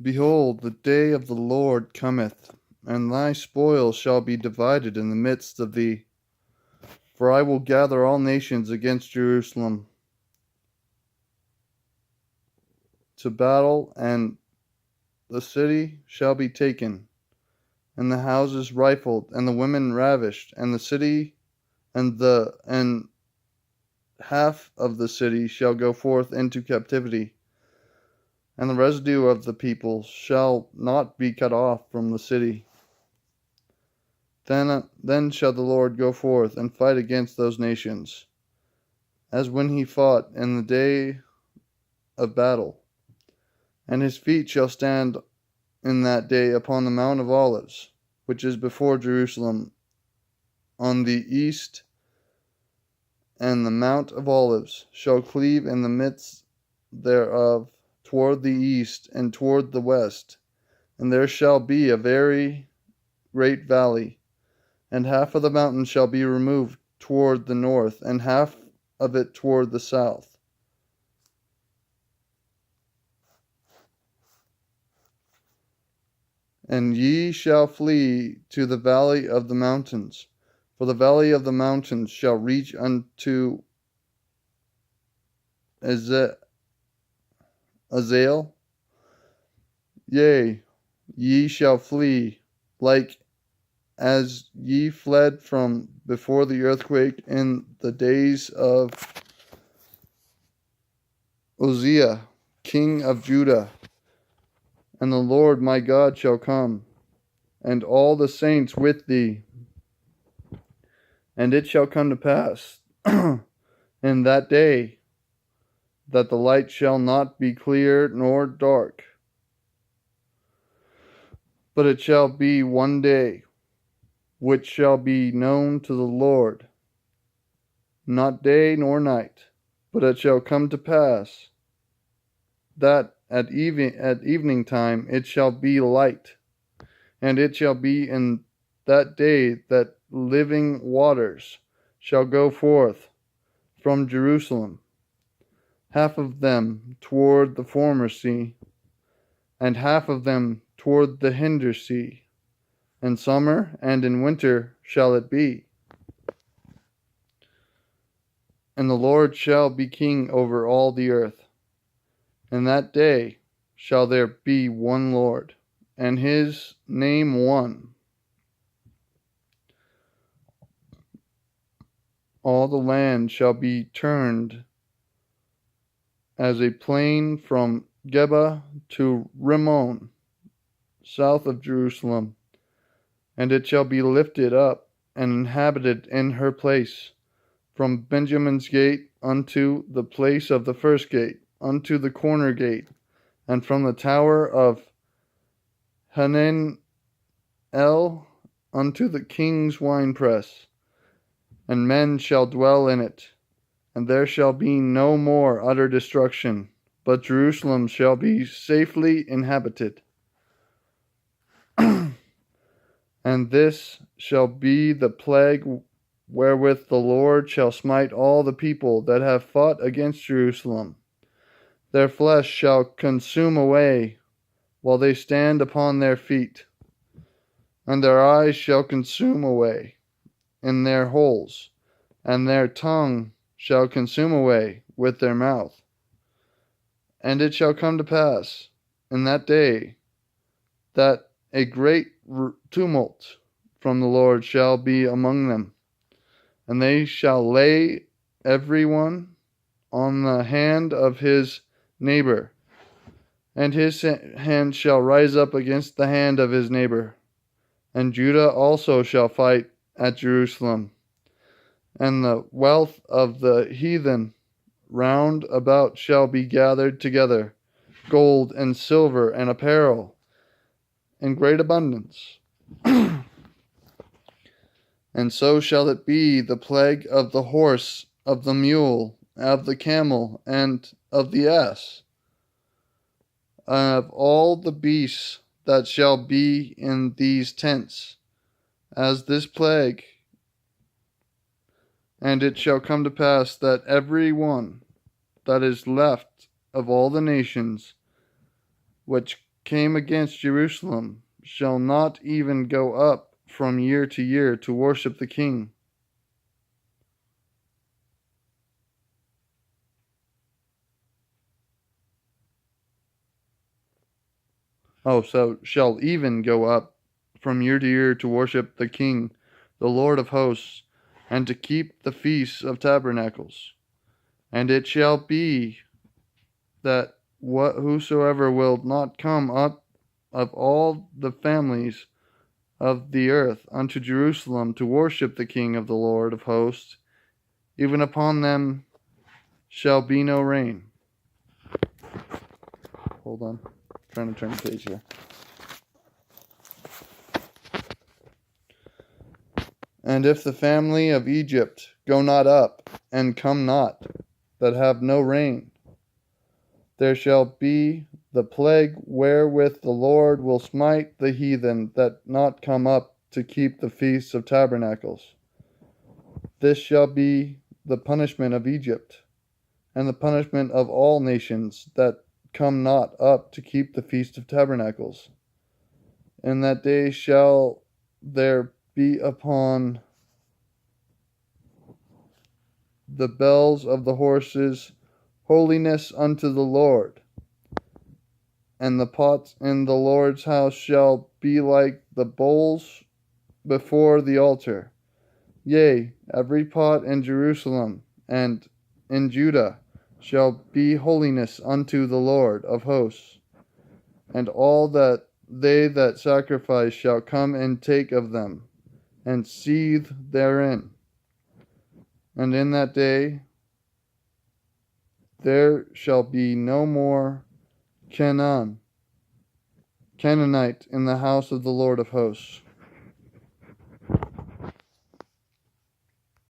Behold, the day of the Lord cometh, and thy spoil shall be divided in the midst of thee. For I will gather all nations against Jerusalem to battle, and the city shall be taken, and the houses rifled, and the women ravished, and the city and half of the city shall go forth into captivity, and the residue of the people shall not be cut off from the city. Then shall the Lord go forth and fight against those nations, as when he fought in the day of battle. And his feet shall stand in that day upon the Mount of Olives, which is before Jerusalem, on the east, and the Mount of Olives shall cleave in the midst thereof toward the east and toward the west, and there shall be a very great valley, and half of the mountain shall be removed toward the north, and half of it toward the south. And ye shall flee to the valley of the mountains, for the valley of the mountains shall reach unto Azael. Yea, ye shall flee, like as ye fled from before the earthquake in the days of Uzziah, king of Judah. And the Lord my God shall come, and all the saints with thee. And it shall come to pass in that day that the light shall not be clear nor dark, but it shall be one day, which shall be known to the Lord, not day nor night. But it shall come to pass that at evening time it shall be light, and it shall be in that day that living waters shall go forth from Jerusalem, half of them toward the former sea, and half of them toward the hinder sea. In summer and in winter shall it be. And the Lord shall be king over all the earth. In that day shall there be one Lord, and his name one. All the land shall be turned as a plain from Geba to Rimmon, south of Jerusalem, and it shall be lifted up and inhabited in her place, from Benjamin's gate unto the place of the first gate, unto the corner gate, and from the tower of Hananel unto the king's winepress. And men shall dwell in it, and there shall be no more utter destruction, but Jerusalem shall be safely inhabited. And this shall be the plague wherewith the Lord shall smite all the people that have fought against Jerusalem. Their flesh shall consume away while they stand upon their feet, and their eyes shall consume away in their holes, and their tongue shall consume away with their mouth. And it shall come to pass in that day that a great tumult from the Lord shall be among them, and they shall lay every one on the hand of his neighbor, and his hand shall rise up against the hand of his neighbor. And Judah also shall fight at Jerusalem, and the wealth of the heathen round about shall be gathered together, gold and silver and apparel in great abundance. And so shall it be the plague of the horse, of the mule, of the camel, and of the ass, of all the beasts that shall be in these tents, as this plague. And it shall come to pass that every one that is left of all the nations which came against Jerusalem shall not even go up from year to year to worship the king. Oh, so shall even go up from year to year to worship the king, the Lord of hosts, and to keep the feasts of tabernacles. And it shall be that whosoever will not come up of all the families of the earth unto Jerusalem to worship the King of the Lord of hosts, even upon them shall be no rain. Hold on. I'm trying to turn the page here. And if the family of Egypt go not up, and come not, that have no rain, there shall be the plague wherewith the Lord will smite the heathen that not come up to keep the feasts of tabernacles. This shall be the punishment of Egypt, and the punishment of all nations that come not up to keep the feast of tabernacles. In that day shall there be upon the bells of the horses holiness unto the Lord, and the pots in the Lord's house shall be like the bowls before the altar. Yea, every pot in Jerusalem and in Judah shall be holiness unto the Lord of hosts, and all that they that sacrifice shall come and take of them, and seethe therein. And in that day there shall be no more Canaanite in the house of the Lord of hosts.